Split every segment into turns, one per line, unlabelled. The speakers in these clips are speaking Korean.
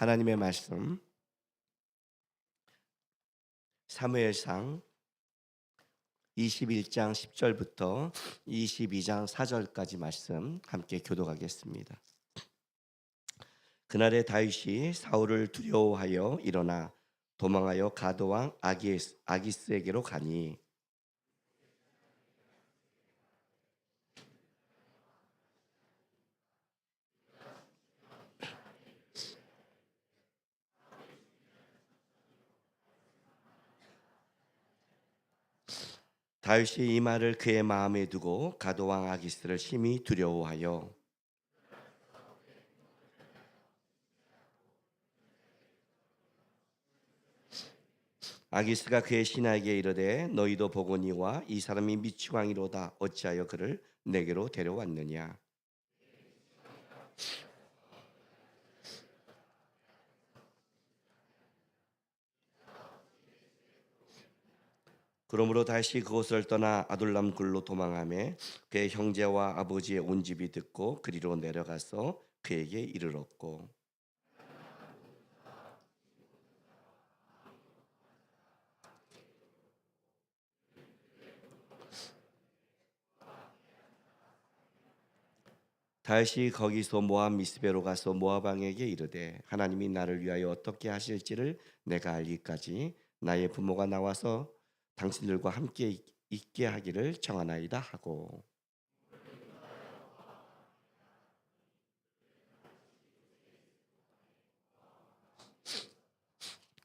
하나님의 말씀 사무엘상 21장 10절부터 22장 4절까지 말씀 함께 교독하겠습니다. 그날에 다윗이 사울을 두려워하여 일어나 도망하여 가드왕 아기스에게로 가니 다윗이 이 말을 그의 마음에 두고 가드왕 아기스를 심히 두려워하여 아기스가 그의 신하에게 이르되 너희도 보거니와 이 사람이 미치광이로다 어찌하여 그를 내게로 데려왔느냐. 그러므로 다시 그곳을 떠나 아둘람 굴로 도망하며 그의 형제와 아버지의 온 집이 듣고 그리로 내려가서 그에게 이르렀고 다시 거기서 모압 미스베로 가서 모압 왕에게 이르되 하나님이 나를 위하여 어떻게 하실지를 내가 알기까지 나의 부모가 나와서 당신들과 함께 있게 하기를 청하나이다 하고.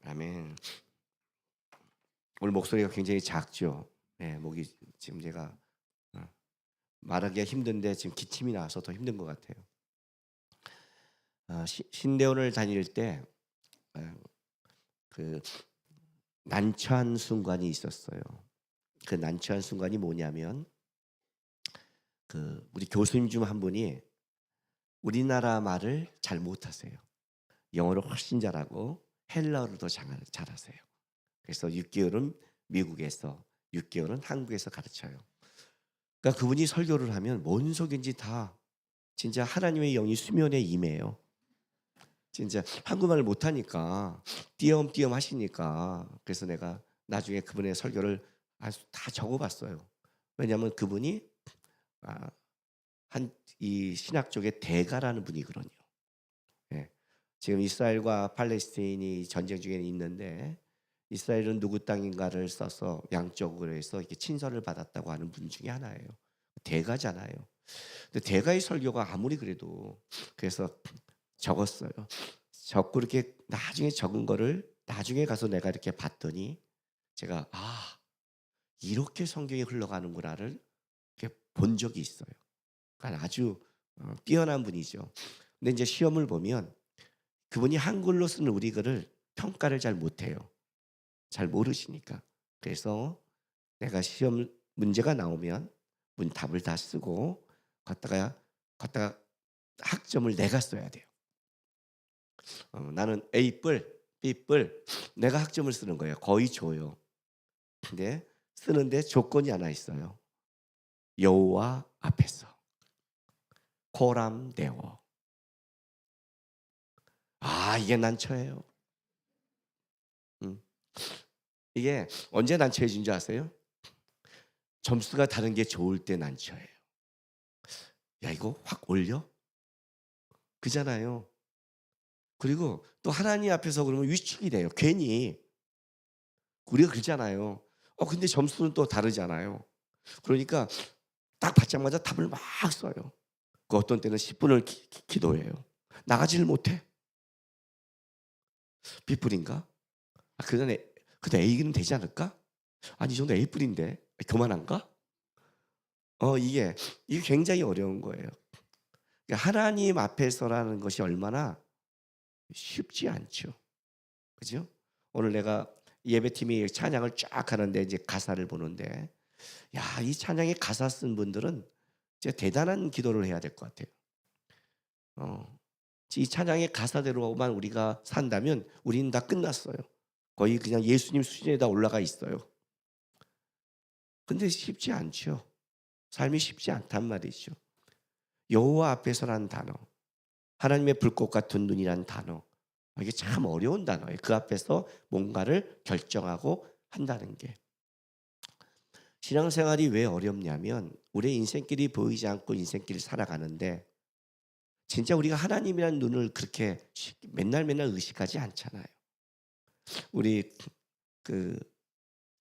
아멘. 오늘 목소리가 굉장히 작죠. 네, 목이 지금 제가 말하기가 힘든데 지금 기침이 나와서 더 힘든 것 같아요. 신대원을 다닐 때 그 난처한 순간이 있었어요. 그 난처한 순간이 뭐냐면 우리 교수님 중 한 분이 우리나라 말을 잘 못하세요. 영어를 훨씬 잘하고 헬라어를 더 잘하세요. 그래서 6개월은 미국에서 6개월은 한국에서 가르쳐요. 그러니까 그분이 설교를 하면 뭔 속인지 다 진짜 하나님의 영이 수면에 임해요. 진짜 한국말을 못하니까 띄엄띄엄 하시니까 그래서 내가 나중에 그분의 설교를 다 적어봤어요. 왜냐하면 그분이 이 신학 쪽의 대가라는 분이거든요. 예. 지금 이스라엘과 팔레스타인이 전쟁 중에 있는데 이스라엘은 누구 땅인가를 써서 양쪽으로 해서 이렇게 친서를 받았다고 하는 분 중에 하나예요. 대가잖아요. 근데 대가의 설교가 아무리 그래도 그래서 적었어요. 적고 이렇게 나중에 적은 거를 나중에 가서 내가 이렇게 봤더니 제가 이렇게 성경이 흘러가는구나를 이렇게 본 적이 있어요. 그러니까 아주 뛰어난 분이죠. 근데 이제 시험을 보면 그분이 한글로 쓰는 우리 글을 평가를 잘 못해요. 잘 모르시니까. 그래서 내가 시험 문제가 나오면 답을 다 쓰고 갖다가 학점을 내가 써야 돼요. 나는 A뿔, B뿔 내가 학점을 쓰는 거예요. 거의 줘요. 근데 쓰는데 조건이 하나 있어요. 여호와 앞에서 코람데오. 이게 난처해요. 이게 언제 난처해진 줄 아세요? 점수가 다른 게 좋을 때 난처해요. 야, 이거 확 올려? 그잖아요. 그리고 또 하나님 앞에서 그러면 위축이 돼요. 괜히 우리가 그러잖아요. 근데 점수는 또 다르잖아요. 그러니까 딱 받자마자 답을 막 써요. 그 어떤 때는 10분을 기도해요. 나가지를 못해. B뿔인가? 그래도 A는 되지 않을까? 아니, 이 정도 A뿔인데 교만한가? 이게 굉장히 어려운 거예요. 그러니까 하나님 앞에서라는 것이 얼마나 쉽지 않죠. 그죠? 오늘 내가 예배팀이 찬양을 쫙 하는데 이제 가사를 보는데 이 찬양에 가사 쓴 분들은 진짜 대단한 기도를 해야 될 것 같아요. 이 찬양의 가사대로만 우리가 산다면 우리는 다 끝났어요. 거의 그냥 예수님 수준에 다 올라가 있어요. 근데 쉽지 않죠. 삶이 쉽지 않단 말이죠. 여호와 앞에서라는 단어, 하나님의 불꽃 같은 눈이라는 단어, 이게 참 어려운 단어예요. 그 앞에서 뭔가를 결정하고 한다는 게. 신앙생활이 왜 어렵냐면 우리의 인생길이 보이지 않고 인생길을 살아가는데 진짜 우리가 하나님이라는 눈을 그렇게 맨날 의식하지 않잖아요. 우리 그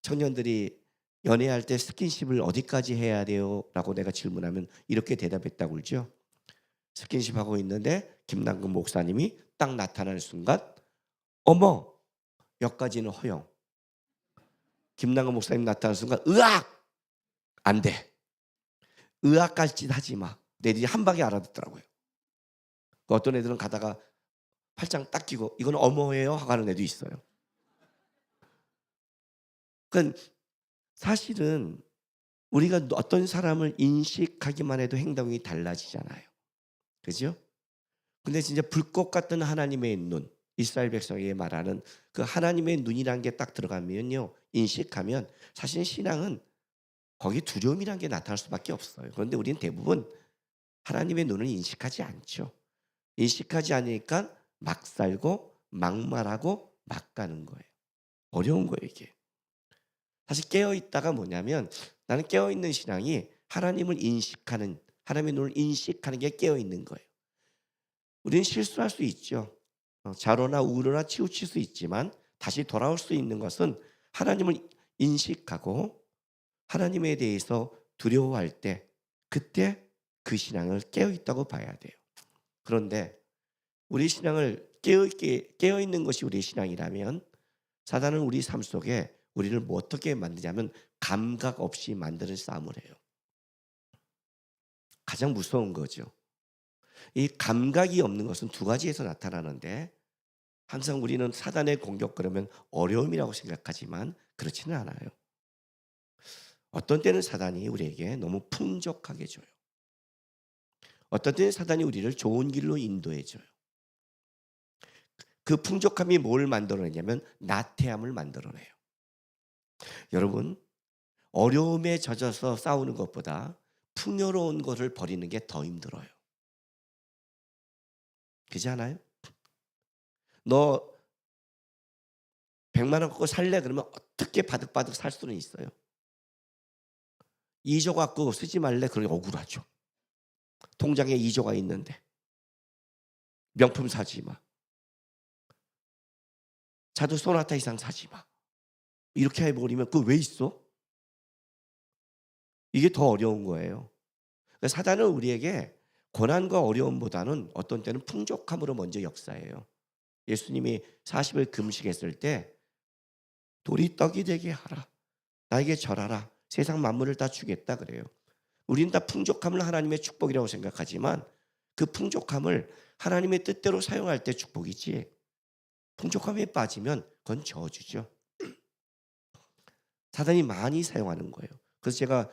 청년들이 연애할 때 스킨십을 어디까지 해야 돼요? 라고 내가 질문하면 이렇게 대답했다고 그러죠. 스킨십하고 있는데 김남근 목사님이 딱 나타나는 순간 어머 여기까지는 허용. 김남근 목사님 나타나는 순간 으악 안 돼. 으악깔짓 하지 마. 애들이 한 방에 알아듣더라고요. 어떤 애들은 가다가 팔짱 딱 끼고 이건 어머예요 하고 하는 애도 있어요. 그러니까 사실은 우리가 어떤 사람을 인식하기만 해도 행동이 달라지잖아요. 그죠? 근데 진짜 불꽃 같은 하나님의 눈, 이스라엘 백성에게 말하는 그 하나님의 눈이란 게 딱 들어가면요. 인식하면 사실 신앙은 거기 두려움이란 게 나타날 수밖에 없어요. 그런데 우리는 대부분 하나님의 눈을 인식하지 않죠. 인식하지 않으니까 막 살고 막 말하고 막 가는 거예요. 어려운 거예요 이게. 사실 깨어있다가 뭐냐면 나는 깨어있는 신앙이 하나님을 인식하는 하나님의 눈을 인식하는 게 깨어있는 거예요. 우리는 실수할 수 있죠. 자로나 우로나 치우칠 수 있지만 다시 돌아올 수 있는 것은 하나님을 인식하고 하나님에 대해서 두려워할 때 그때 그 신앙을 깨어있다고 봐야 돼요. 그런데 우리 신앙을 깨어있는 것이 우리의 신앙이라면 사단은 우리 삶 속에 우리를 뭐 어떻게 만드냐면 감각 없이 만드는 싸움을 해요. 가장 무서운 거죠. 이 감각이 없는 것은 두 가지에서 나타나는데 항상 우리는 사단의 공격 그러면 어려움이라고 생각하지만 그렇지는 않아요. 어떤 때는 사단이 우리에게 너무 풍족하게 줘요. 어떤 때는 사단이 우리를 좋은 길로 인도해 줘요. 그 풍족함이 뭘 만들어내냐면 나태함을 만들어내요. 여러분 어려움에 젖어서 싸우는 것보다 풍요로운 것을 버리는 게 더 힘들어요. 그렇지 않아요? 너 100만 원 갖고 살래? 그러면 어떻게 바득바득 살 수는 있어요. 2조 갖고 쓰지 말래? 그러니 억울하죠. 통장에 2조가 있는데 명품 사지 마. 자두 소나타 이상 사지 마. 이렇게 해버리면 그거 왜 있어? 이게 더 어려운 거예요. 그러니까 사단은 우리에게 고난과 어려움보다는 어떤 때는 풍족함으로 먼저 역사해요. 예수님이 40일 금식했을 때 돌이 떡이 되게 하라. 나에게 절하라. 세상 만물을 다 주겠다 그래요. 우리는 다 풍족함을 하나님의 축복이라고 생각하지만 그 풍족함을 하나님의 뜻대로 사용할 때 축복이지 풍족함에 빠지면 그건 저주죠. 사단이 많이 사용하는 거예요. 그래서 제가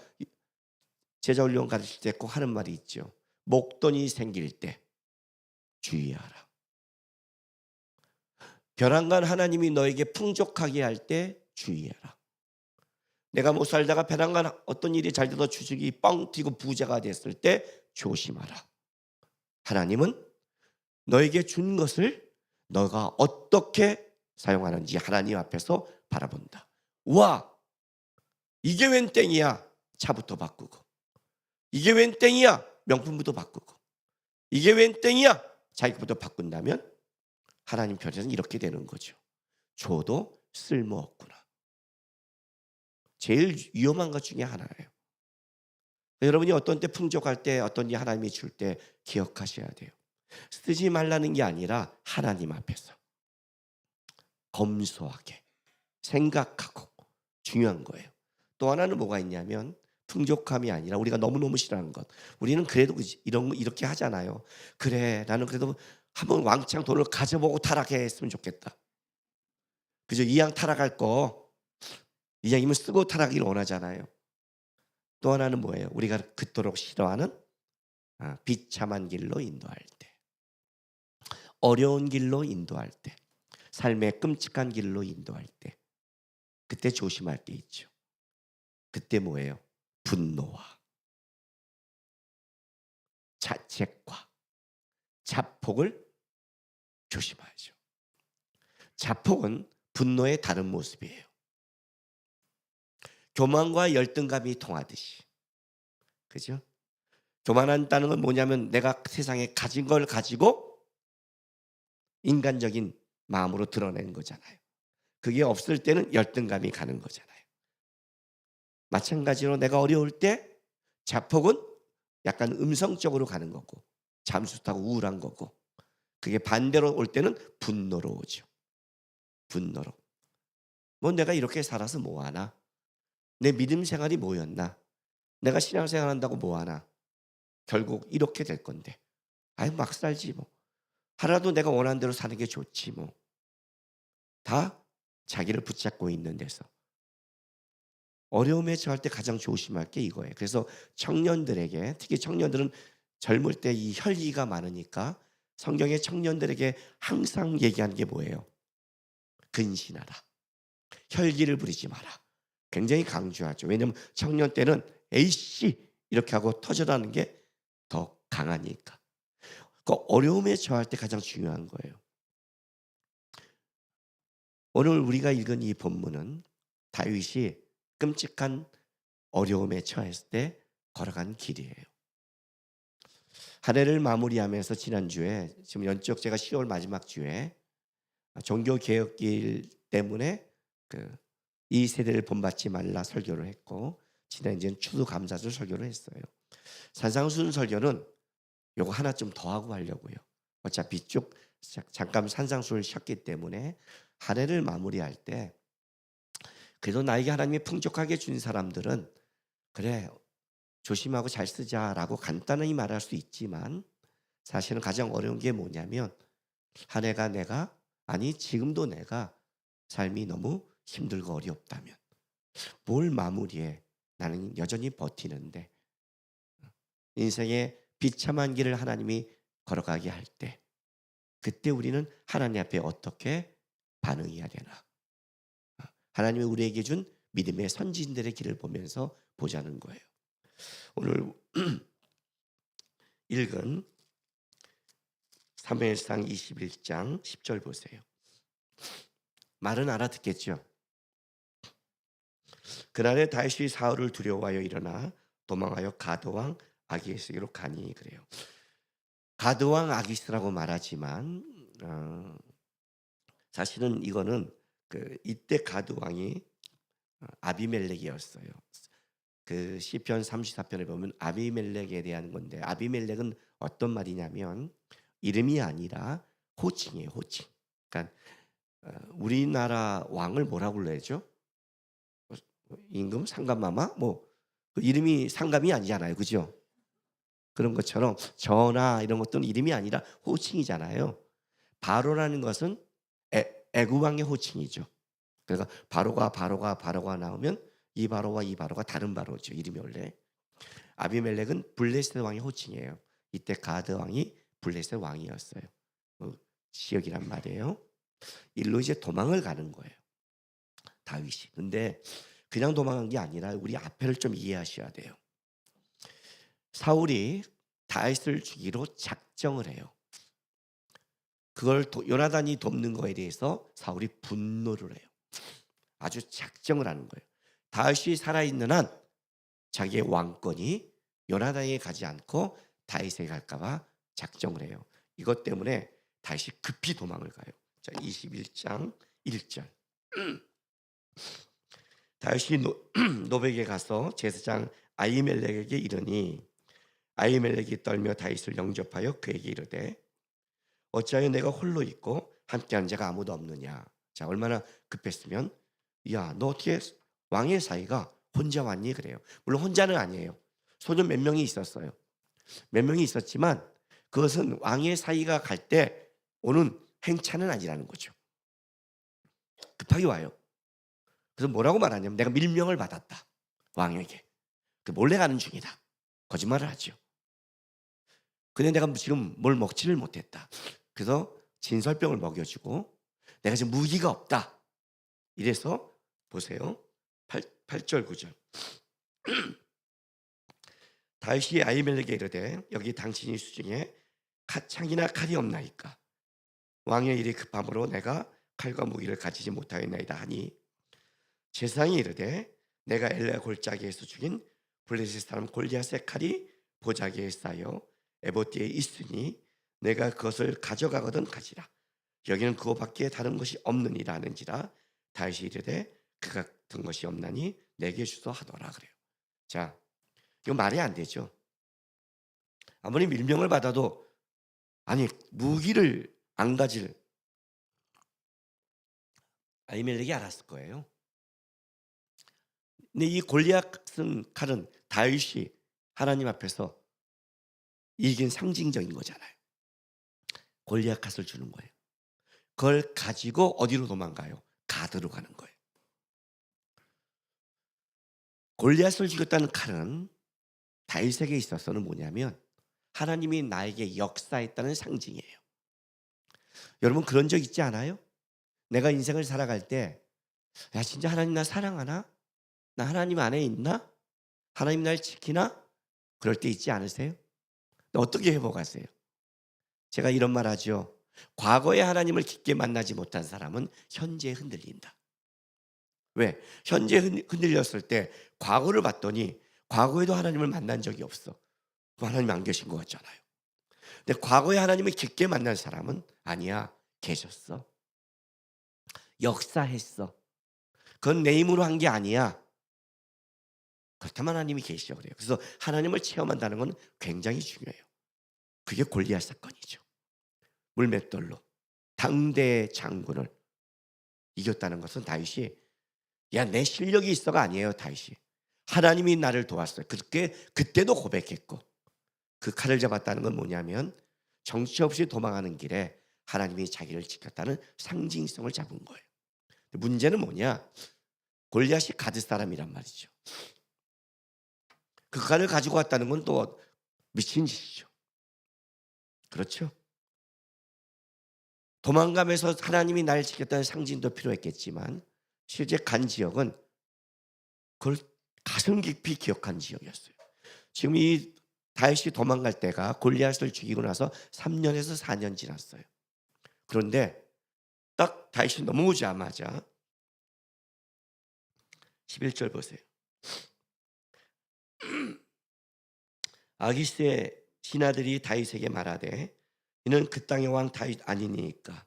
제자 훈련 가르칠 때 꼭 하는 말이 있죠. 목돈이 생길 때 주의하라. 벼랑간 하나님이 너에게 풍족하게 할 때 주의하라. 내가 못 살다가 벼랑간 어떤 일이 잘 돼서 주식이 뻥 튀고 부자가 됐을 때 조심하라. 하나님은 너에게 준 것을 너가 어떻게 사용하는지 하나님 앞에서 바라본다. 와, 이게 웬 땡이야? 차부터 바꾸고. 이게 웬 땡이야? 명품부터 바꾸고. 이게 웬 땡이야? 자기 것부터 바꾼다면 하나님 편에서는 이렇게 되는 거죠. 줘도 쓸모없구나. 제일 위험한 것 중에 하나예요. 여러분이 어떤 때 풍족할 때 어떤 일 하나님이 줄 때 기억하셔야 돼요. 쓰지 말라는 게 아니라 하나님 앞에서 검소하게 생각하고 중요한 거예요. 또 하나는 뭐가 있냐면 풍족함이 아니라 우리가 너무너무 싫어하는 것. 우리는 그래도 이렇게 하잖아요. 그래 나는 그래도 한번 왕창 돈을 가져보고 타락했으면 좋겠다. 그죠? 이왕 타락할 거 이왕이면 쓰고 타락하기를 원하잖아요. 또 하나는 뭐예요? 우리가 그토록 싫어하는 비참한 길로 인도할 때, 어려운 길로 인도할 때, 삶의 끔찍한 길로 인도할 때 그때 조심할 게 있죠. 그때 뭐예요? 분노와 자책과 자폭을 조심하죠. 자폭은 분노의 다른 모습이에요. 교만과 열등감이 통하듯이. 그죠? 교만한다는 건 뭐냐면 내가 세상에 가진 걸 가지고 인간적인 마음으로 드러내는 거잖아요. 그게 없을 때는 열등감이 가는 거잖아요. 마찬가지로 내가 어려울 때 자폭은 약간 음성적으로 가는 거고 잠수 타고 우울한 거고, 그게 반대로 올 때는 분노로 오죠. 분노로. 뭐 내가 이렇게 살아서 뭐하나? 내 믿음 생활이 뭐였나? 내가 신앙생활 한다고 뭐하나? 결국 이렇게 될 건데. 아이 막 살지 뭐. 하나도 내가 원하는 대로 사는 게 좋지 뭐. 다 자기를 붙잡고 있는 데서. 어려움에 처할 때 가장 조심할 게 이거예요. 그래서 청년들에게, 특히 청년들은 젊을 때 이 혈기가 많으니까 성경의 청년들에게 항상 얘기하는 게 뭐예요? 근신하라. 혈기를 부리지 마라. 굉장히 강조하죠. 왜냐하면 청년 때는 에이씨 이렇게 하고 터져나는 게 더 강하니까. 그 어려움에 처할 때 가장 중요한 거예요. 오늘 우리가 읽은 이 본문은 다윗이 끔찍한 어려움에 처했을 때 걸어간 길이에요. 한 해를 마무리하면서 지난주에, 지금 연적 제가 10월 마지막 주에 종교개혁길 때문에 이 세대를 본받지 말라 설교를 했고, 지난주에는 추수감사절 설교를 했어요. 산상수훈 설교는 요거 하나 좀 더 하고 하려고요. 어차피 쭉 잠깐 산상수훈을 쉬었기 때문에 한 해를 마무리할 때 그래도 나에게 하나님이 풍족하게 준 사람들은 그래 조심하고 잘 쓰자라고 간단히 말할 수 있지만, 사실은 가장 어려운 게 뭐냐면 한 해가 내가, 아니 지금도 내가 삶이 너무 힘들고 어렵다면 뭘 마무리해, 나는 여전히 버티는데 인생의 비참한 길을 하나님이 걸어가게 할 때, 그때 우리는 하나님 앞에 어떻게 반응해야 되나, 하나님이 우리에게 준 믿음의 선진들의 길을 보면서 보자는 거예요. 오늘 읽은 사무엘상 21장 10절 보세요. 말은 알아듣겠죠. 그날에 다윗이 사울을 두려워하여 일어나 도망하여 가드왕 아기스에게로 가니, 그래요. 가드왕 아기스라고 말하지만 사실은 이거는 이때 가드왕이 아비멜렉이었어요. 그 시편 34편에 보면 아비멜렉에 대한 건데, 아비멜렉은 어떤 말이냐면 이름이 아니라 호칭이에요. 호칭. 그러니까 우리나라 왕을 뭐라고 불러야죠? 임금, 상감마마, 그 이름이 상감이 아니잖아요, 그죠? 그런 것처럼 전하 이런 것들은 이름이 아니라 호칭이잖아요. 바로라는 것은 애구왕의 호칭이죠. 그러니까 바로가 나오면 이 바로와 이 바로가 다른 바로죠. 이름이 원래. 아비멜렉은 블레셋 왕의 호칭이에요. 이때 가드 왕이 블레셋 왕이었어요. 지역이란 말이에요. 일로 이제 도망을 가는 거예요, 다윗이. 근데 그냥 도망간 게 아니라 우리 앞에를 좀 이해하셔야 돼요. 사울이 다윗을 죽이로 작정을 해요. 그걸 요나단이 돕는 거에 대해서 사울이 분노를 해요. 아주 작정을 하는 거예요. 다윗이 살아있는 한 자기의 왕권이 요나단에게 가지 않고 다윗에게 갈까 봐 작정을 해요. 이것 때문에 다윗이 급히 도망을 가요. 자, 21장 1절. 다윗이 노백에 가서 제사장 아히멜렉에게 이르니 아히멜렉이 떨며 다윗을 영접하여 그에게 이르되 어찌하여 내가 홀로 있고 함께하는 자가 아무도 없느냐. 자, 얼마나 급했으면 야, 너 어떻게 왕의 사이가 혼자 왔니? 그래요. 물론 혼자는 아니에요. 소년 몇 명이 있었어요. 몇 명이 있었지만 그것은 왕의 사이가 갈 때 오는 행차는 아니라는 거죠. 급하게 와요. 그래서 뭐라고 말하냐면 내가 밀명을 받았다, 왕에게. 몰래 가는 중이다. 거짓말을 하죠. 근데 내가 지금 뭘 먹지를 못했다. 그래서 진설병을 먹여주고 내가 지금 무기가 없다. 이래서 보세요. 8절 9절. 다윗이 아히멜렉에게 이르되 여기 당신이 수중에 창이나 칼이 없나이까. 왕의 일이 급함으로 내가 칼과 무기를 가지지 못하였나이다 하니 제사장이 이르되 내가 엘레 골짜기에서 죽인 블레셋 사람 골리앗의 칼이 보자기에 쌓여 에봇 뒤에 있으니 내가 그것을 가져가거든 가지라. 여기는 그거밖에 다른 것이 없느니라 하는지라. 다윗이 이르되 그 같은 것이 없나니 내게 주소 하더라 그래요. 자, 이거 말이 안 되죠. 아무리 밀명을 받아도 아니 무기를 안 가질 아히멜렉이 알았을 거예요. 근데 이 골리앗 쓴 칼은 다윗이 하나님 앞에서 이긴 상징적인 거잖아요. 골리앗 갓을 주는 거예요. 그걸 가지고 어디로 도망가요? 가드로 가는 거예요. 골리앗을 죽였다는 칼은 다윗에게 있어서는 뭐냐면 하나님이 나에게 역사했다는 상징이에요. 여러분 그런 적 있지 않아요? 내가 인생을 살아갈 때 야 진짜 하나님 나 사랑하나? 나 하나님 안에 있나? 하나님 날 지키나? 그럴 때 있지 않으세요? 어떻게 회복하세요? 제가 이런 말 하죠. 과거에 하나님을 깊게 만나지 못한 사람은 현재에 흔들린다. 왜? 현재에 흔들렸을 때 과거를 봤더니 과거에도 하나님을 만난 적이 없어. 하나님 안 계신 것 같잖아요. 근데 과거에 하나님을 깊게 만난 사람은 아니야. 계셨어. 역사했어. 그건 내 힘으로 한 게 아니야. 그렇다면 하나님이 계시죠. 그래요. 그래서 하나님을 체험한다는 건 굉장히 중요해요. 그게 골리앗 사건이죠. 물맷돌로 당대 장군을 이겼다는 것은 다윗이 야 내 실력이 있어가 아니에요. 다윗이 하나님이 나를 도왔어요. 그때도 고백했고 그 칼을 잡았다는 건 뭐냐면 정처 없이 도망하는 길에 하나님이 자기를 지켰다는 상징성을 잡은 거예요. 문제는 뭐냐? 골리앗이 가드 사람이란 말이죠. 그 칼을 가지고 왔다는 건 또 미친 짓이죠. 그렇죠? 도망가면서 하나님이 나를 지켰다는 상징도 필요했겠지만 실제 간 지역은 그걸 가슴 깊이 기억한 지역이었어요. 지금 이 다윗이 도망갈 때가 골리앗을 죽이고 나서 3년에서 4년 지났어요. 그런데 딱 다윗이 넘어오자마자 11절 보세요. 아기스의 신하들이 다윗에게 말하되 이는 그 땅의 왕 다윗 아니니까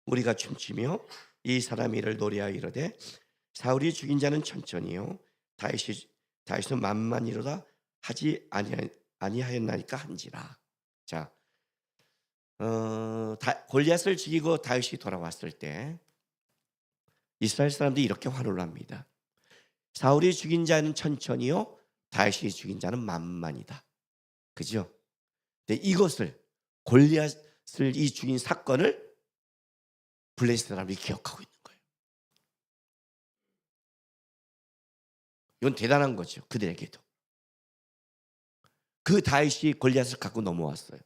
우리가 춤추며 이 사람이 이를 노래하여 이르되 사울이 죽인 자는 천천히요 다윗은 만만이로다 하지 아니하였나니까 한지라. 자, 골리앗을 죽이고 다윗이 돌아왔을 때 이스라엘 사람들이 이렇게 화를 합니다. 사울이 죽인 자는 천천히요 다윗이 죽인 자는 만만이다. 그죠? 근데 이것을 골리앗을 이 죽인 사건을 블레셋 사람들이 기억하고 있는 거예요. 이건 대단한 거죠. 그들에게도. 그 다윗이 골리앗을 갖고 넘어왔어요.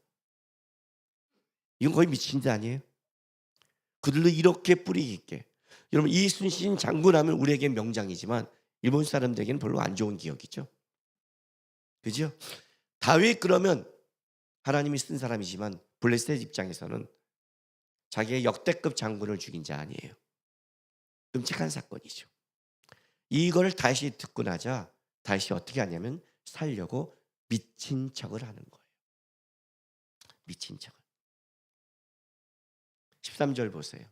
이건 거의 미친 데 아니에요? 그들도 이렇게 뿌리 깊게. 여러분 이순신 장군하면 우리에게 명장이지만 일본 사람들에게는 별로 안 좋은 기억이죠. 그죠? 다윗 그러면 하나님이 쓴 사람이지만 블레셋 입장에서는 자기의 역대급 장군을 죽인 자 아니에요. 끔찍한 사건이죠. 이걸 다윗이 듣고 나자 다윗이 어떻게 하냐면 살려고 미친 척을 하는 거예요. 미친 척을. 13절 보세요.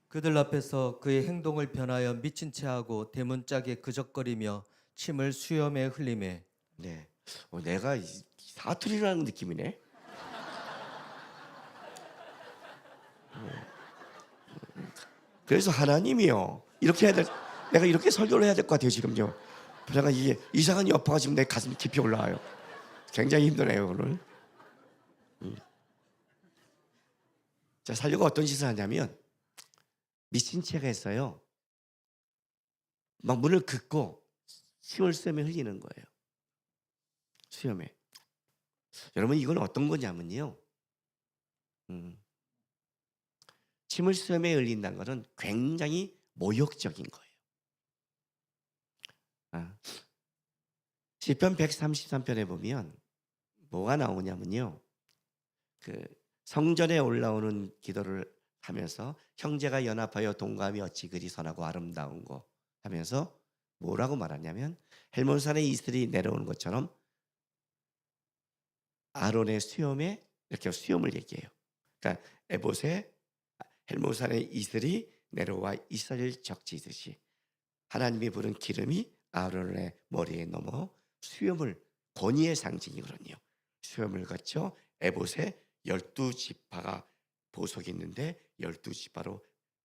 그들 앞에서 그의 행동을 변하여 미친 체하고 대문짝에 그적거리며 침을 수염에 흘리매.
네, 내가 사투리라는 느낌이네. 그래서 하나님이요 이렇게 해야 될, 내가 이렇게 설교를 해야 될 것 같아요 지금요. 제가 이게 이상한 여파가 지금 내 가슴 깊이 올라와요. 굉장히 힘드네요 오늘. 자, 살려고 어떤 짓을 하냐면 미친 체가 했어요. 막 문을 긋고 침을 수염에 흘리는 거예요. 수염에. 여러분 이건 어떤 거냐면요. 침을 수염에 흘린다는 것은 굉장히 모욕적인 거예요. 시편 133편에 보면 뭐가 나오냐면요. 그 성전에 올라오는 기도를 하면서 형제가 연합하여 동감이 어찌 그리 선하고 아름다운고 하면서 뭐라고 말하냐면 헬몬산의 이슬이 내려오는 것처럼 아론의 수염에 이렇게 수염을 얘기해요. 그러니까 에봇에 헬몬산의 이슬이 내려와 이스라엘 적지듯이 하나님이 부른 기름이 아론의 머리에 넘어 수염을 권위의 상징이거든요. 수염을 거쳐 에봇에 12지파가 보석이 있는데 12지파로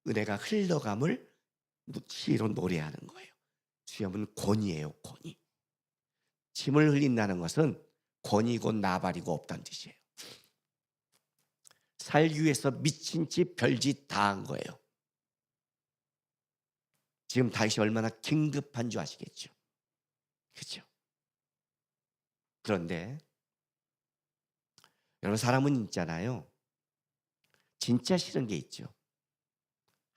은혜가 흘러감을 시로 노래하는 거예요. 수염은 권위예요, 권위. 침을 흘린다는 것은 권위고 나발이고 없다는 뜻이에요. 살기 위해서 미친 짓 별짓 다 한 거예요. 지금 다윗이 얼마나 긴급한 줄 아시겠죠? 그렇죠? 그런데 여러분 사람은 있잖아요. 진짜 싫은 게 있죠.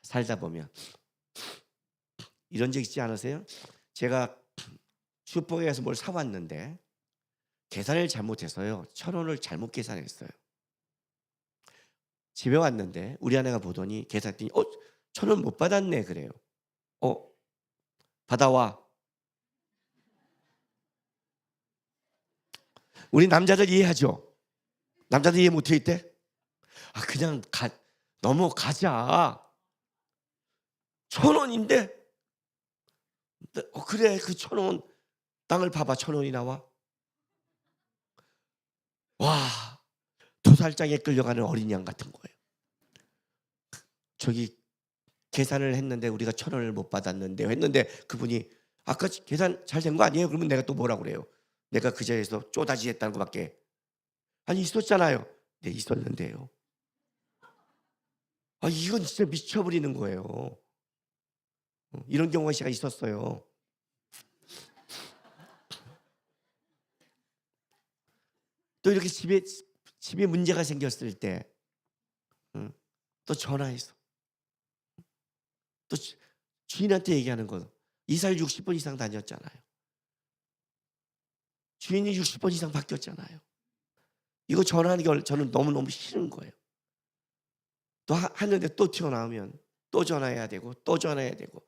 살다 보면 이런 적 있지 않으세요? 제가 슈퍼에 가서 뭘 사왔는데 계산을 잘못해서요. 1,000원을 잘못 계산했어요. 집에 왔는데 우리 아내가 보더니 계산했더니 1,000원 못 받았네 그래요. 받아와. 우리 남자들 이해하죠? 남자들 이해 못해 있대? 그냥 넘어가자. 1,000원인데 그래 그 1,000원 땅을 봐봐 1,000원이 나와. 와 도살장에 끌려가는 어린 양 같은 거예요. 저기 계산을 했는데 우리가 1,000원을 못 받았는데 했는데 그분이 아까 계산 잘 된 거 아니에요? 그러면 내가 또 뭐라고 그래요? 내가 그 자리에서 쪼다지 했다는 것밖에 아니 있었잖아요. 네 있었는데요. 이건 진짜 미쳐버리는 거예요. 이런 경우가 제가 있었어요. 또 이렇게 집에 문제가 생겼을 때 또 전화해서 또 주인한테 얘기하는 거 이사를 60번 이상 다녔잖아요. 주인이 60번 이상 바뀌었잖아요. 이거 전화하는 게 저는 너무너무 싫은 거예요. 또 하는데 또 튀어나오면 또 전화해야 되고 또 전화해야 되고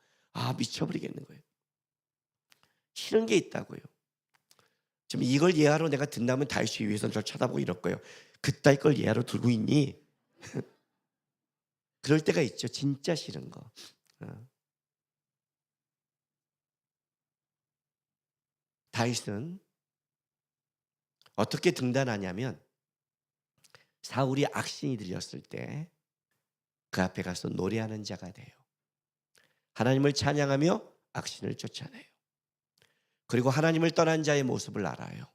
미쳐버리겠는 거예요. 싫은 게 있다고요. 지금 이걸 예하로 내가 든다면 다윗이 위에서 저를 쳐다보고 이럴 거예요. 그따위 걸 예하로 들고 있니? 그럴 때가 있죠. 진짜 싫은 거. 다윗은 어떻게 등단하냐면 사울이 악신이 들렸을 때 그 앞에 가서 노래하는 자가 돼요. 하나님을 찬양하며 악신을 쫓아내요. 그리고 하나님을 떠난 자의 모습을 알아요.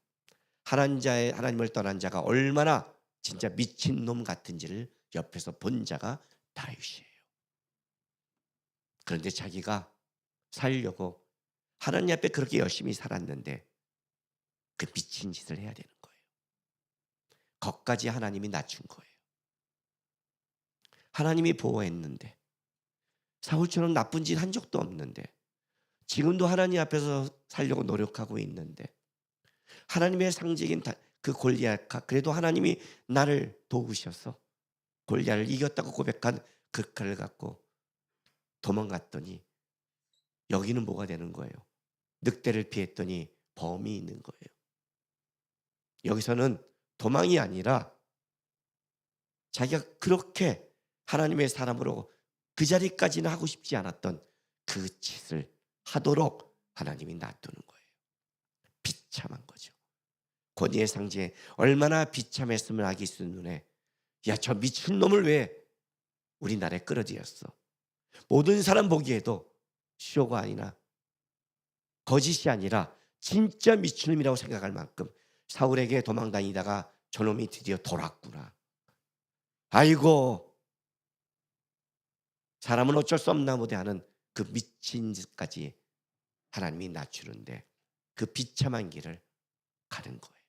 하나님을 떠난 자가 얼마나 진짜 미친놈 같은지를 옆에서 본 자가 다윗이에요. 그런데 자기가 살려고 하나님 앞에 그렇게 열심히 살았는데 그 미친 짓을 해야 되는 거예요. 거기까지 하나님이 낮춘 거예요. 하나님이 보호했는데 사울처럼 나쁜 짓 한 적도 없는데 지금도 하나님 앞에서 살려고 노력하고 있는데 하나님의 상징인 그 골리앗과 그래도 하나님이 나를 도우셔서 골리앗을 이겼다고 고백한 그 칼을 갖고 도망갔더니 여기는 뭐가 되는 거예요? 늑대를 피했더니 범이 있는 거예요. 여기서는 도망이 아니라 자기가 그렇게 하나님의 사람으로 그 자리까지는 하고 싶지 않았던 그 짓을 하도록 하나님이 놔두는 거예요. 비참한 거죠. 권위의 상징에 얼마나 비참했으면 아기스 눈에 저 미친놈을 왜 우리나라에 끌어들였어. 모든 사람 보기에도 쇼가 아니라 거짓이 아니라 진짜 미친놈이라고 생각할 만큼 사울에게 도망다니다가 저놈이 드디어 돌았구나. 아이고 사람은 어쩔 수 없나 보다 하는 그 미친 짓까지 하나님이 낮추는데 그 비참한 길을 가는 거예요.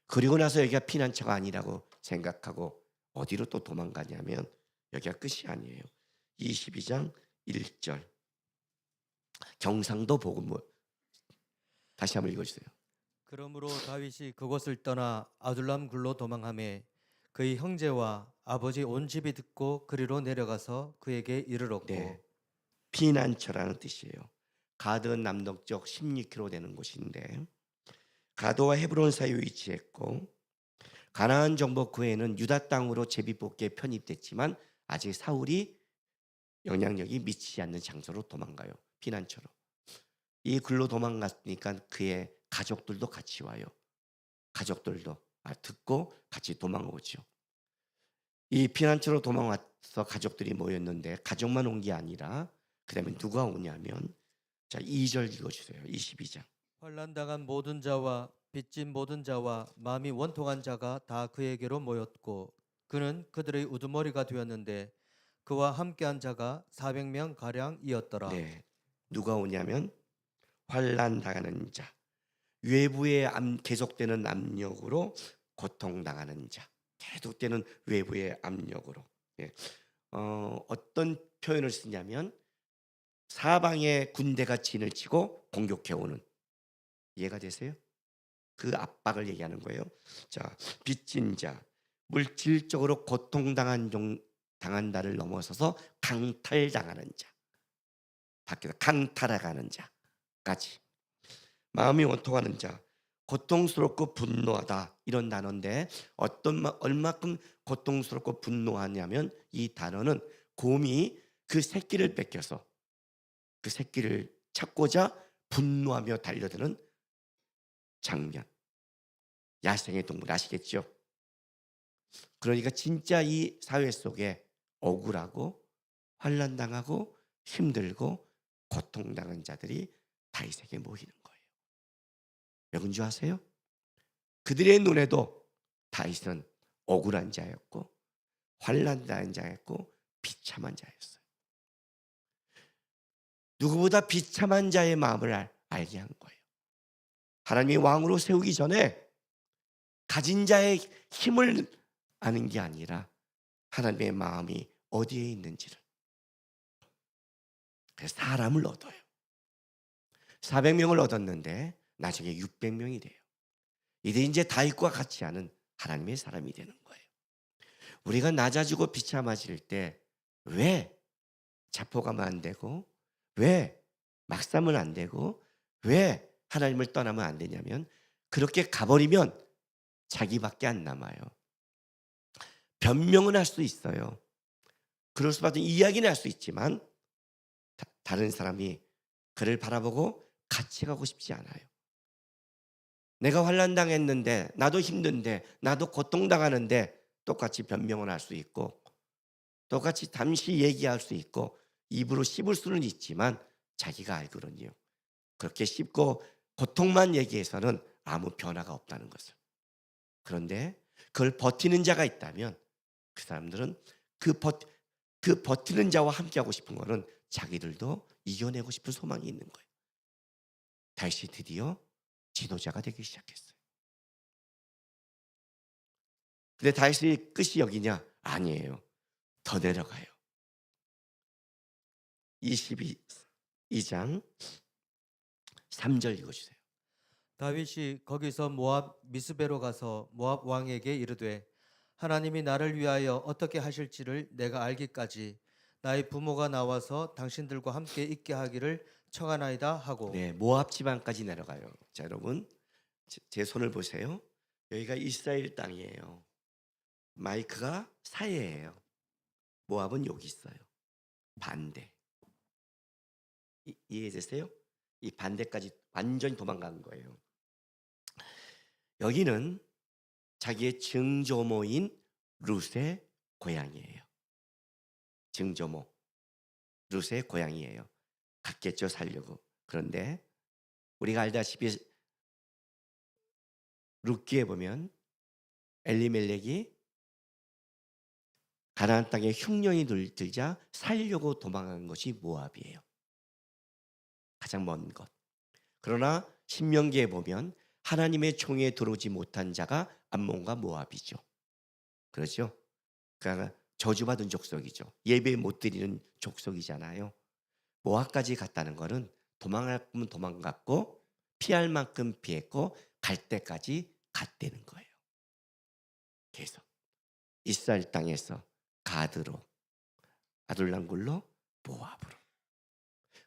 그리고 나서 여기가 피난처가 아니라고 생각하고 어디로 또 도망가냐면 여기가 끝이 아니에요. 22장 1절 경상도 복음 다시 한번 읽어주세요.
그러므로 다윗이 그곳을 떠나 아둘람 굴로 도망하매 그의 형제와 아버지 온 집이 듣고 그리로 내려가서 그에게 이르렀고
네, 피난처라는 뜻이에요. 가드 남동쪽 16km 되는 곳인데 가드와 헤브론 사이에 위치했고 가나안 정복 후에는 유다 땅으로 제비뽑기에 편입됐지만 아직 사울이 영향력이 미치지 않는 장소로 도망가요. 피난처로. 이 글로 도망갔으니까 그의 가족들도 같이 와요. 가족들도 듣고 같이 도망오죠. 이 피난처로 도망와서 가족들이 모였는데 가족만 온 게 아니라 그다음에 누가 오냐면 자 2절 읽어주세요. 22장.
환난당한 모든 자와 빚진 모든 자와 마음이 원통한 자가 다 그에게로 모였고 그는 그들의 우두머리가 되었는데 그와 함께한 자가 400명 가량이었더라.
네, 누가 오냐면 환난 당하는 자, 외부의 계속되는 압력으로 고통당하는 자, 계속되는 외부의 압력으로. 예. 어떤 표현을 쓰냐면 사방에 군대가 진을 치고 공격해 오는, 이해가 되세요? 그 압박을 얘기하는 거예요. 자, 빚진 자, 물질적으로 당한다를 넘어서서 강탈당하는 자, 밖에서 강탈해가는 자까지. 마음이 원통하는 자, 고통스럽고 분노하다 이런 단어인데 얼마큼 고통스럽고 분노하냐면 이 단어는 곰이 그 새끼를 뺏겨서 그 새끼를 찾고자 분노하며 달려드는 장면. 야생의 동물 아시겠죠? 그러니까 진짜 이 사회 속에 억울하고 환난당하고 힘들고 고통당한 자들이 다윗에게 모이는 거예요. 왜 그런 줄 아세요? 그들의 눈에도 다윗은 억울한 자였고 환난당한 자였고 비참한 자였어요. 누구보다 비참한 자의 마음을 알게 한 거예요. 하나님이 왕으로 세우기 전에 가진 자의 힘을 아는 게 아니라 하나님의 마음이 어디에 있는지를. 그래서 사람을 얻어요. 400명을 얻었는데 나중에 600명이 돼요. 이제 다윗과 같이 하는 하나님의 사람이 되는 거예요. 우리가 낮아지고 비참해질 때 왜 자포가면 안 되고 왜 막삼은 안 되고 왜 하나님을 떠나면 안 되냐면 그렇게 가버리면 자기밖에 안 남아요. 변명은 할 수 있어요. 그럴 수밖에 이야기는 할 수 있지만 다른 사람이 그를 바라보고 같이 가고 싶지 않아요. 내가 환난당했는데 나도 힘든데 나도 고통당하는데 똑같이 변명을 할 수 있고 똑같이 잠시 얘기할 수 있고 입으로 씹을 수는 있지만 자기가 알거든요. 그렇게 씹고 고통만 얘기해서는 아무 변화가 없다는 것을. 그런데 그걸 버티는 자가 있다면 그 사람들은 그 버티는 자와 함께하고 싶은 거는 자기들도 이겨내고 싶은 소망이 있는 거예요. 다시 드디어 지도자가 되기 시작했어요. 근데 다윗의 끝이 여기냐? 아니에요. 더 내려가요. 22장 3절 읽어주세요.
다윗이 거기서 모압 미스베로 가서 모압 왕에게 이르되 하나님이 나를 위하여 어떻게 하실지를 내가 알기까지 나의 부모가 나와서 당신들과 함께 있게 하기를 청하나이다 하고
네, 모압 지방까지 내려가요. 자, 여러분 제 손을 보세요. 여기가 이스라엘 땅이에요. 마이크가 사이에요. 모압은 여기 있어요. 반대. 이해되세요? 이 반대까지 완전히 도망간 거예요. 여기는 자기의 증조모인 룻의 고향이에요. 증조모 룻의 고향이에요. 갔겠죠, 살려고. 그런데 우리가 알다시피 룻기에 보면 엘리멜렉이 가나안 땅에 흉년이 들자 살려고 도망간 것이 모압이에요. 가장 먼 것. 그러나 신명기에 보면 하나님의 총에 들어오지 못한 자가 암몬과 모압이죠. 그렇죠? 그러니까 저주받은 족속이죠. 예배 못 드리는 족속이잖아요. 모압까지 갔다는 것은 도망갈 만큼 도망갔고 피할 만큼 피했고 갈 때까지 갔다는 거예요. 계속. 이스라엘 땅에서 가드로, 아둘람굴로, 모압으로.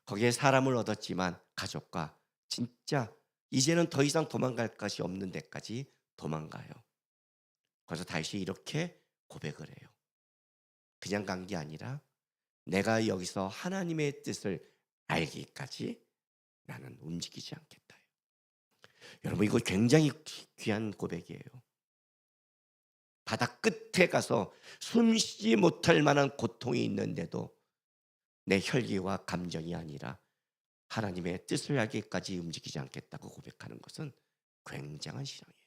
거기에 사람을 얻었지만 가족과 진짜 이제는 더 이상 도망갈 것이 없는 데까지 도망가요. 그래서 다윗이 이렇게 고백을 해요. 그냥 간 게 아니라 내가 여기서 하나님의 뜻을 알기까지 나는 움직이지 않겠다. 여러분, 이거 굉장히 귀한 고백이에요. 바다 끝에 가서 숨쉬지 못할 만한 고통이 있는데도 내 혈기와 감정이 아니라 하나님의 뜻을 알기까지 움직이지 않겠다고 고백하는 것은 굉장한 신앙이에요.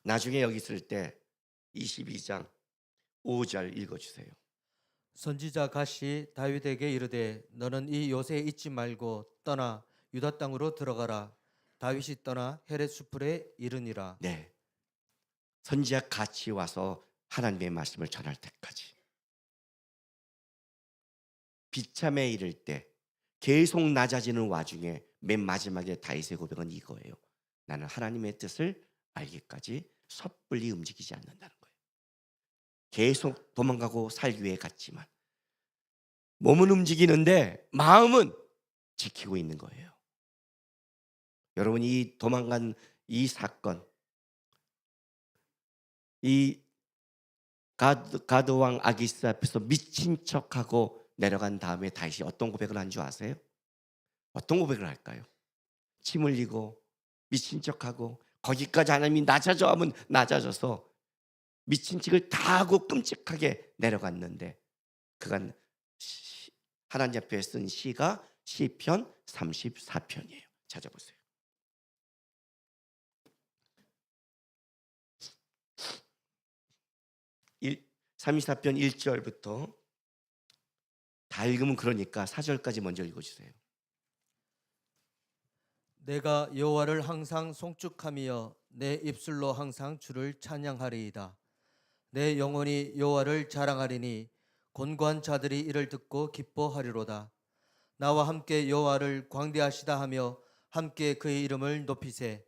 나중에 여기 있을 때 22장 5절 읽어주세요.
선지자 갓이 다윗에게 이르되 너는 이 요새에 있지 말고 떠나 유다 땅으로 들어가라. 다윗이 떠나 헤렛 수풀에 이르니라.
네, 선지자 같이 와서 하나님의 말씀을 전할 때까지 비참에 이를 때 계속 낮아지는 와중에 맨 마지막에 다윗의 고백은 이거예요. 나는 하나님의 뜻을 알기까지 섣불리 움직이지 않는다는 거예요. 계속 도망가고 살기 위해 갔지만 몸은 움직이는데 마음은 지키고 있는 거예요. 여러분, 이 도망간 이 사건, 이 가드 왕 아기스 앞에서 미친 척하고 내려간 다음에 다윗이 어떤 고백을 한 줄 아세요? 어떤 고백을 할까요? 침 흘리고 미친 척하고 거기까지 하나님이 낮아져 하면 낮아져서 미친 척을 다 하고 끔찍하게 내려갔는데 그간 하나님 앞에 쓴 시가 시편 34편이에요. 찾아보세요. 34편 1절부터 다 읽으면 그러니까 4절까지 먼저 읽어주세요.
내가 여호와를 항상 송축하며 내 입술로 항상 주를 찬양하리이다. 내 영혼이 여호와를 자랑하리니 곤고한 자들이 이를 듣고 기뻐하리로다. 나와 함께 여호와를 광대하시다 하며 함께 그의 이름을 높이세.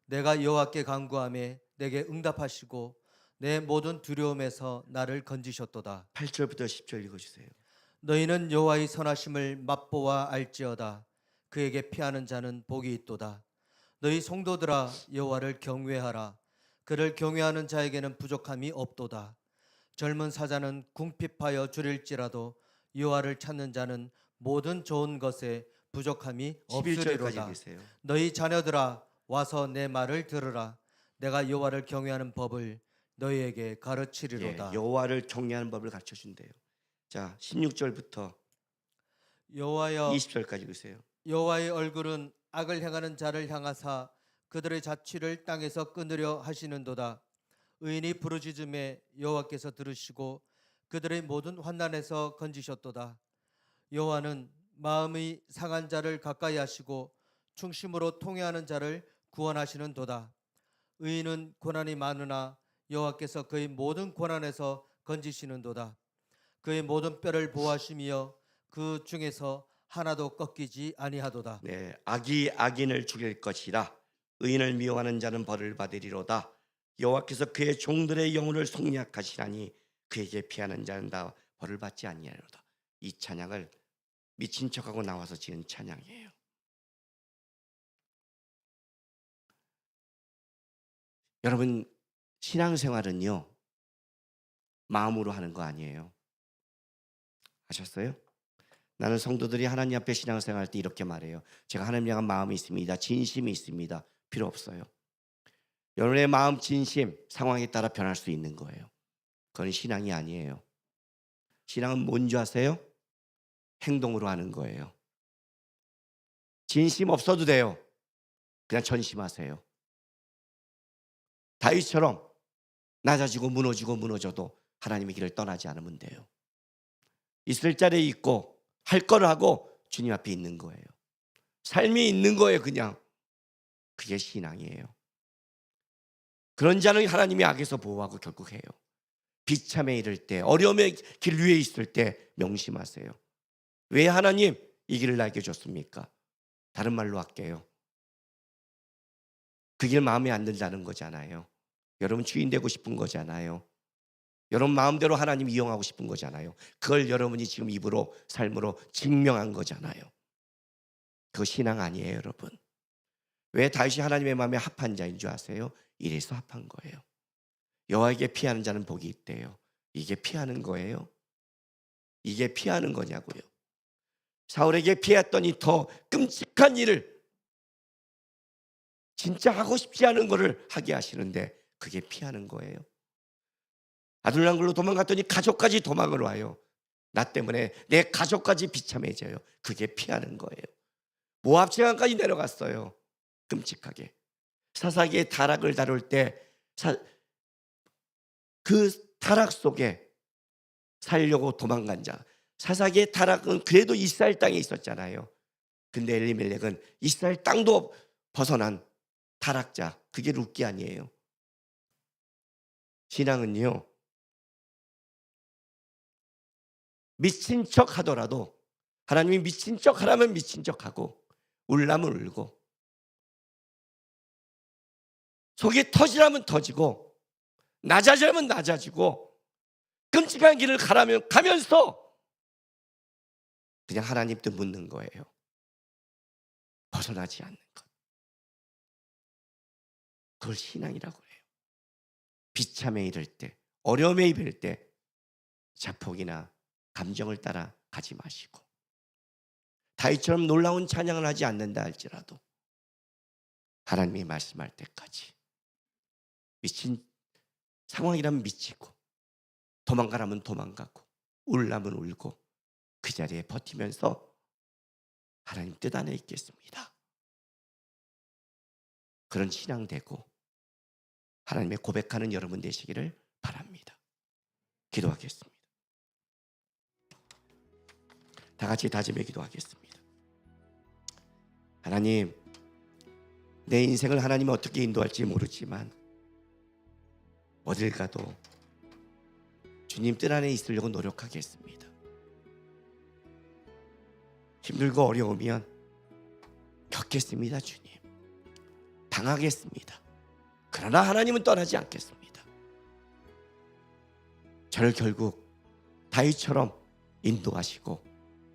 내가 여호와께 간구하며 내게 응답하시고 내 모든 두려움에서 나를 건지셨도다.
8절부터 10절 읽어주세요.
너희는 여호와의 선하심을 맛보아 알지어다. 그에게 피하는 자는 복이 있도다. 너희 성도들아 여호와를 경외하라. 그를 경외하는 자에게는 부족함이 없도다. 젊은 사자는 궁핍하여 줄일지라도 여호와를 찾는 자는 모든 좋은 것에 부족함이
11절까지
없으리로다.
읽으세요.
너희 자녀들아 와서 내 말을 들으라. 내가 여호와를 경외하는 법을 너희에게 가르치리로다.
여호와를 경외하는 법을 가르쳐 준대요. 자, 16절부터
여호와여
20절까지 읽으세요.
여호와의 얼굴은 악을 행하는 자를 향하사 그들의 자취를 땅에서 끊으려 하시는도다. 의인이 부르짖음에 여호와께서 들으시고 그들의 모든 환난에서 건지셨도다. 여호와는 마음이 상한 자를 가까이 하시고 충심으로 통회하는 자를 구원하시는도다. 의인은 고난이 많으나 여호와께서 그의 모든 고난에서 건지시는도다. 그의 모든 뼈를 보호하시며 그 중에서 하나도 꺾이지 아니하도다.
네, 악이 악인을 죽일 것이라. 의인을 미워하는 자는 벌을 받으리로다. 여호와께서 그의 종들의 영혼을 속량하시라니 그에게 피하는 자는 다 벌을 받지 아니하리로다. 이 찬양을 미친 척하고 나와서 지은 찬양이에요. 여러분, 신앙생활은요 마음으로 하는 거 아니에요. 아셨어요? 나는 성도들이 하나님 앞에 신앙생활할 때 이렇게 말해요. 제가 하나님 향한 마음이 있습니다. 진심이 있습니다. 필요 없어요. 여러분의 마음 진심 상황에 따라 변할 수 있는 거예요. 그건 신앙이 아니에요. 신앙은 뭔지 아세요? 행동으로 하는 거예요. 진심 없어도 돼요. 그냥 전심하세요. 다윗처럼 낮아지고 무너져도 하나님의 길을 떠나지 않으면 돼요. 있을 자리에 있고 할 거를 하고 주님 앞에 있는 거예요. 삶이 있는 거예요. 그냥 그게 신앙이에요. 그런 자는 하나님이 악에서 보호하고 결국 해요. 비참에 이를 때, 어려움의 길 위에 있을 때 명심하세요. 왜 하나님 이 길을 나에게 줬습니까? 다른 말로 할게요. 그 길 마음에 안 든다는 거잖아요. 여러분 주인 되고 싶은 거잖아요. 여러분 마음대로 하나님 이용하고 싶은 거잖아요. 그걸 여러분이 지금 입으로 삶으로 증명한 거잖아요. 그거 신앙 아니에요, 여러분. 왜 다윗이 하나님의 마음에 합한 자인 줄 아세요? 이래서 합한 거예요. 여호와에게 피하는 자는 복이 있대요. 이게 피하는 거예요? 이게 피하는 거냐고요. 사울에게 피했더니 더 끔찍한 일을, 진짜 하고 싶지 않은 거를 하게 하시는데 그게 피하는 거예요. 아둘람굴로 도망갔더니 가족까지 도망을 와요. 나 때문에 내 가족까지 비참해져요. 그게 피하는 거예요. 모압 제강까지 내려갔어요. 끔찍하게. 사사기의 타락을 다룰 때 그 타락 속에 살려고 도망간 자. 사사기의 타락은 그래도 이스라엘 땅에 있었잖아요. 근데 엘리멜렉은 이스라엘 땅도 벗어난 타락자. 그게 룻기 아니에요. 신앙은요, 미친 척 하더라도 하나님이 미친 척 하라면 미친 척 하고 울라면 울고 속이 터지라면 터지고 낮아지라면 낮아지고 끔찍한 길을 가라면 가면서 그냥 하나님 뜻 묻는 거예요. 벗어나지 않는 것. 그걸 신앙이라고 해요. 비참에 이를 때, 어려움에 이를 때 자폭이나 감정을 따라 가지 마시고 다윗처럼 놀라운 찬양을 하지 않는다 할지라도 하나님이 말씀할 때까지 미친 상황이라면 미치고 도망가라면 도망가고 울라면 울고 그 자리에 버티면서 하나님 뜻 안에 있겠습니다. 그런 신앙 되고 하나님의 고백하는 여러분 되시기를 바랍니다. 기도하겠습니다. 다 같이 다짐해 기도하겠습니다. 하나님, 내 인생을 하나님이 어떻게 인도할지 모르지만 어딜 가도 주님 뜻 안에 있으려고 노력하겠습니다. 힘들고 어려우면 겪겠습니다, 주님. 당하겠습니다. 그러나 하나님은 떠나지 않겠습니다. 저를 결국 다윗처럼 인도하시고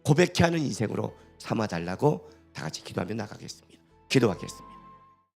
고백해 하는 인생으로 삼아달라고 다 같이 기도하며 나가겠습니다. 기도하겠습니다.